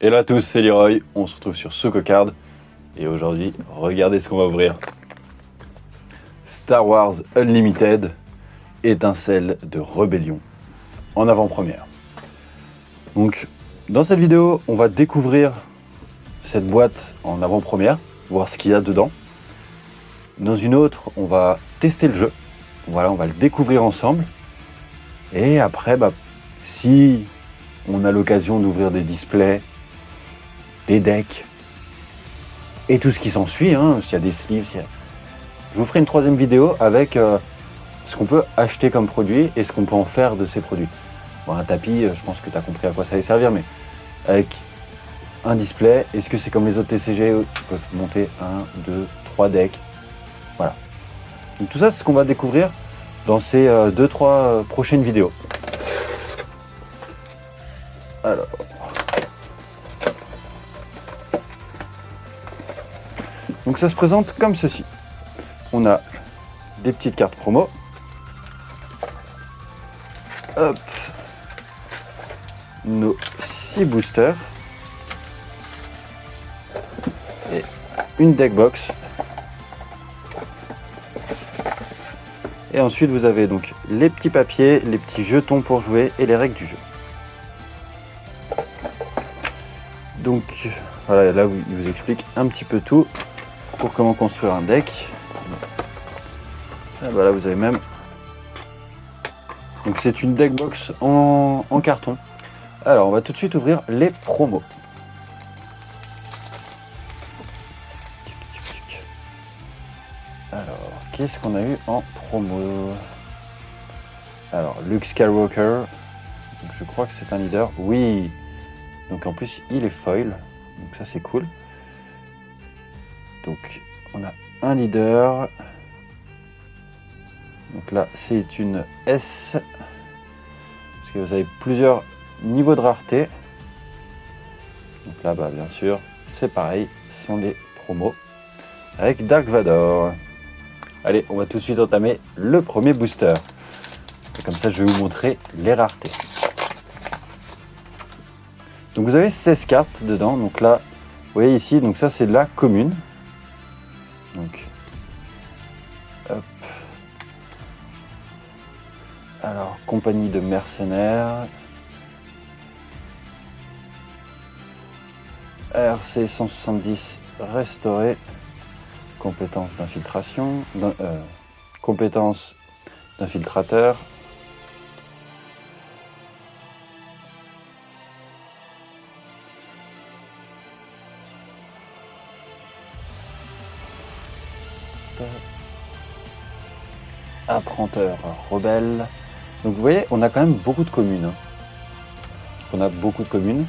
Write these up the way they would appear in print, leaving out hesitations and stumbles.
Hello à tous, c'est Leroy, on se retrouve sur SocoCard et aujourd'hui, regardez ce qu'on va ouvrir. Star Wars Unlimited, étincelle de rébellion, en avant-première. Donc, dans cette vidéo, on va découvrir cette boîte en avant-première, voir ce qu'il y a dedans. Dans une autre, on va tester le jeu, voilà, on va le découvrir ensemble. Et après, si on a l'occasion d'ouvrir des displays, des decks et tout ce qui s'ensuit, s'il y a des sleeves, je vous ferai une troisième vidéo avec ce qu'on peut acheter comme produit et ce qu'on peut en faire de ces produits. Bon, un tapis, je pense que tu as compris à quoi ça allait servir, mais avec un display, est-ce que c'est comme les autres TCG où ils peuvent monter 1, 2, 3 decks, voilà. Donc tout ça, c'est ce qu'on va découvrir dans ces 2-3 prochaines vidéos. Alors... Donc ça se présente comme ceci. On a des petites cartes promo. Hop. Nos 6 boosters. Et une deck box. Et ensuite vous avez donc les petits papiers, les petits jetons pour jouer et les règles du jeu. Donc voilà, là il vous explique un petit peu tout. Pour comment construire un deck. Et là vous avez même. Donc c'est une deck box en carton. Alors on va tout de suite ouvrir les promos. Alors qu'est-ce qu'on a eu en promo? Alors Luke Skywalker. Donc, je crois que c'est un leader. Oui. Donc en plus il est foil. Donc ça c'est cool. Donc on a un leader, donc là c'est une S, parce que vous avez plusieurs niveaux de rareté, donc là bien sûr c'est pareil, ce sont les promos avec Dark Vador. Allez, on va tout de suite entamer le premier booster, et comme ça je vais vous montrer les raretés. Donc vous avez 16 cartes dedans, donc là vous voyez ici, donc ça c'est de la commune. Donc, hop. Alors, compagnie de mercenaires. RC 170 restauré. Compétences d'infiltration. Compétences d'infiltrateur. Apprenteur rebelle. Donc vous voyez, on a quand même beaucoup de communes. On a beaucoup de communes.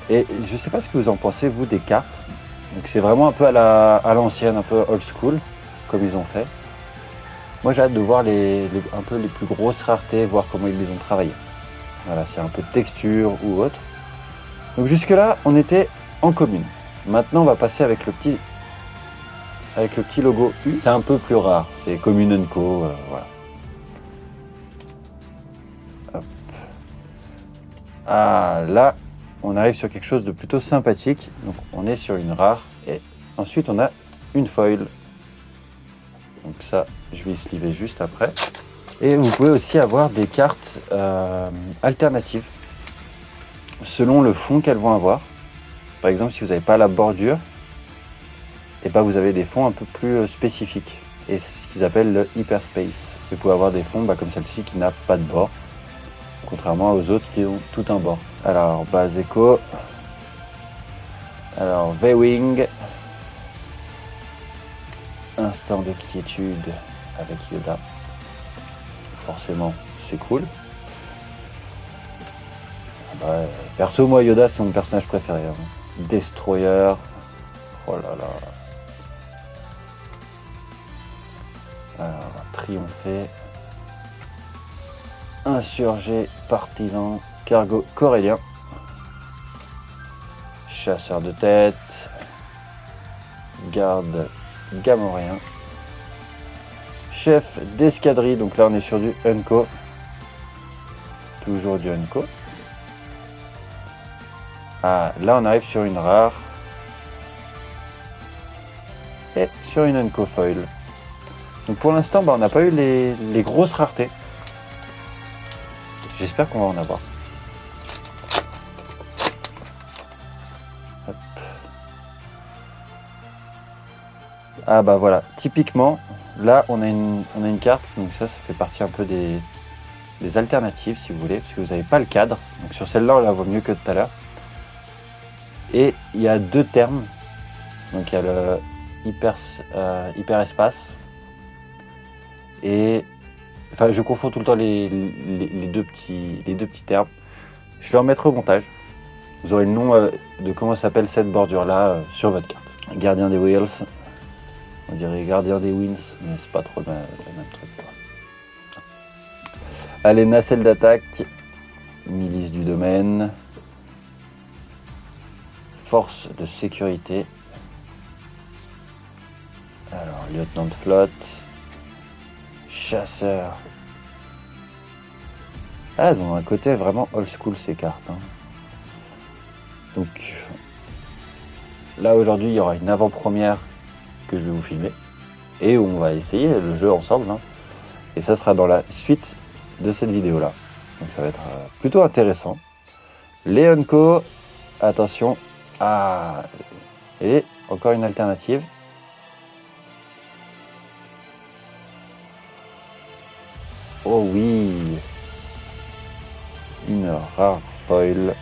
Et je sais pas ce que vous en pensez, vous, des cartes. Donc c'est vraiment un peu à l'ancienne, un peu old school, comme ils ont fait. Moi j'ai hâte de voir un peu les plus grosses raretés, voir comment ils les ont travaillées. Voilà, c'est un peu de texture ou autre. Donc jusque là, on était en commune. Maintenant, on va passer avec le petit logo U. C'est un peu plus rare, c'est Commune & Co. Voilà. Hop. Ah, là, on arrive sur quelque chose de plutôt sympathique. Donc, on est sur une rare. Et ensuite, on a une foil. Donc ça, je vais y sliver juste après. Et vous pouvez aussi avoir des cartes alternatives selon le fond qu'elles vont avoir. Par exemple, si vous n'avez pas la bordure, et vous avez des fonds un peu plus spécifiques. Et c'est ce qu'ils appellent le hyperspace. Vous pouvez avoir des fonds comme celle-ci qui n'a pas de bord, contrairement aux autres qui ont tout un bord. Alors, base écho. Alors, V-Wing. Instant de quiétude avec Yoda. Forcément, c'est cool. Perso, moi, Yoda, c'est mon personnage préféré. Destroyer. Oh là là. Alors, triompher. Insurgé, partisan, cargo corélien. Chasseur de tête. Garde gamorien. Chef d'escadrille, donc là on est sur du Unco. Toujours du Unco. Ah, là on arrive sur une rare. Et sur une Unco Foil. Donc pour l'instant, on n'a pas eu les grosses raretés. J'espère qu'on va en avoir. Hop. Ah bah voilà, typiquement, là on a une carte, donc ça fait partie un peu des alternatives si vous voulez, parce que vous n'avez pas le cadre. Donc sur celle-là, on la voit mieux que tout à l'heure. Et il y a 2 termes. Donc il y a le hyper espace. Et enfin, je confonds tout le temps les deux petits termes. Je vais en mettre au montage. Vous aurez le nom de comment s'appelle cette bordure-là sur votre carte. Gardien des Wheels. On dirait gardien des Wins, mais c'est pas trop le même truc, quoi. Allez, nacelle d'attaque. Milice du domaine. Force de sécurité. Alors, lieutenant de flotte. Chasseur. Ah, elles ont un côté vraiment old school ces cartes. Hein. Donc, là aujourd'hui, il y aura une avant-première que je vais vous filmer. Et où on va essayer le jeu ensemble. Hein. Et ça sera dans la suite de cette vidéo-là. Donc ça va être plutôt intéressant. Les Unco, attention. Ah, et encore une alternative. Oh oui, une rare foil.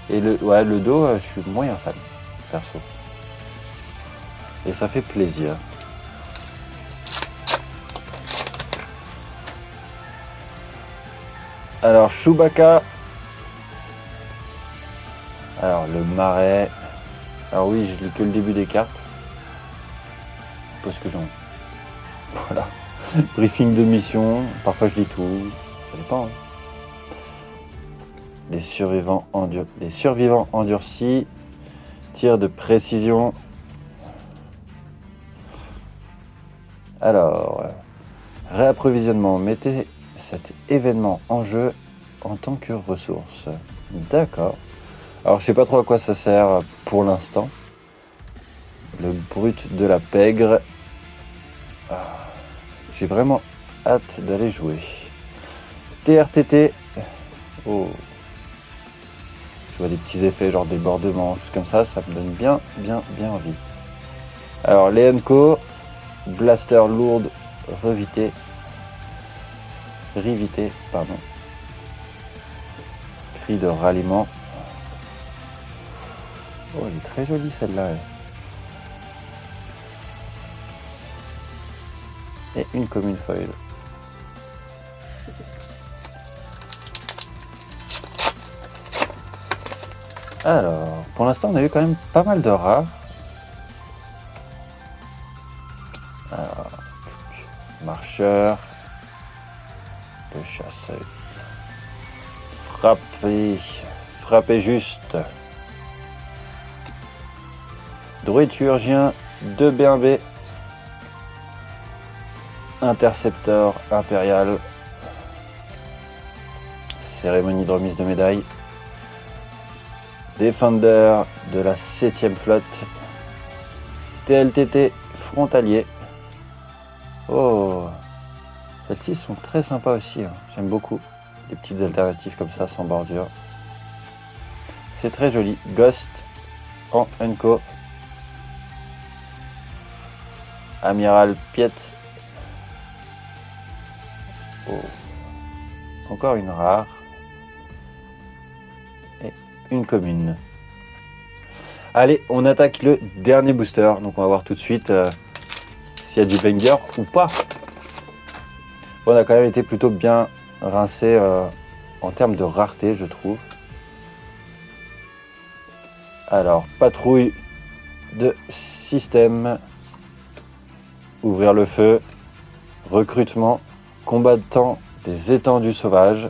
Et le dos, je suis moyen fan, perso. Et ça fait plaisir. Alors, Chewbacca. Alors, le marais. Alors oui, je lis que le début des cartes. Parce que j'en... Voilà. Briefing de mission. Parfois, je lis tout. Ça dépend. Hein. Les survivants endurcis. Tir de précision. Alors, réapprovisionnement. Mettez cet événement en jeu en tant que ressource. D'accord. Alors, je sais pas trop à quoi ça sert pour l'instant. Le brut de la pègre. Ah, j'ai vraiment hâte d'aller jouer. TRTT. Oh. Je vois des petits effets, genre débordement, choses comme ça. Ça me donne bien envie. Alors, les Unco. Blaster lourde, rivité, pardon. Cri de ralliement. Oh, elle est très jolie celle-là. Et une commune foil. Alors, pour l'instant, on a eu quand même pas mal de rares. Alors, marcheur, le chasseur, frapper juste, druide chirurgien, 2 B1B, intercepteur impérial, cérémonie de remise de médaille, défendeur de la 7e flotte, TLTT frontalier. Oh, celles-ci sont très sympas aussi, hein. J'aime beaucoup les petites alternatives comme ça, sans bordure. C'est très joli. Ghost en Unco. Amiral Piet. Oh. Encore une rare. Et une commune. Allez, on attaque le dernier booster. Donc on va voir tout de suite... s'il y a du banger ou pas. Bon, on a quand même été plutôt bien rincé en termes de rareté, je trouve. Alors, patrouille de système, ouvrir le feu, recrutement, combattant des étendues sauvages.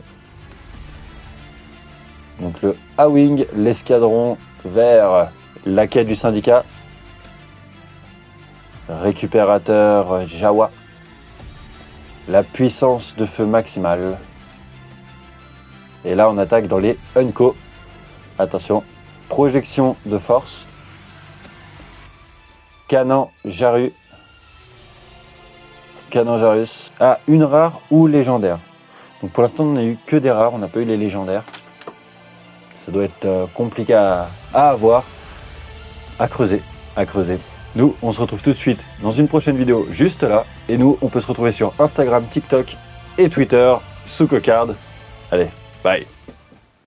Donc le A-Wing, l'escadron vers la quai du syndicat. Récupérateur Jawa. La puissance de feu maximale. Et là, on attaque dans les Unco. Attention, projection de force. Canon Jarus. Canon Jarus. Ah, une rare ou légendaire. Donc pour l'instant, on n'a eu que des rares, on n'a pas eu les légendaires. Ça doit être compliqué à avoir, à creuser. Nous, on se retrouve tout de suite dans une prochaine vidéo juste là. Et nous, on peut se retrouver sur Instagram, TikTok et Twitter sous Cocarde. Allez, bye.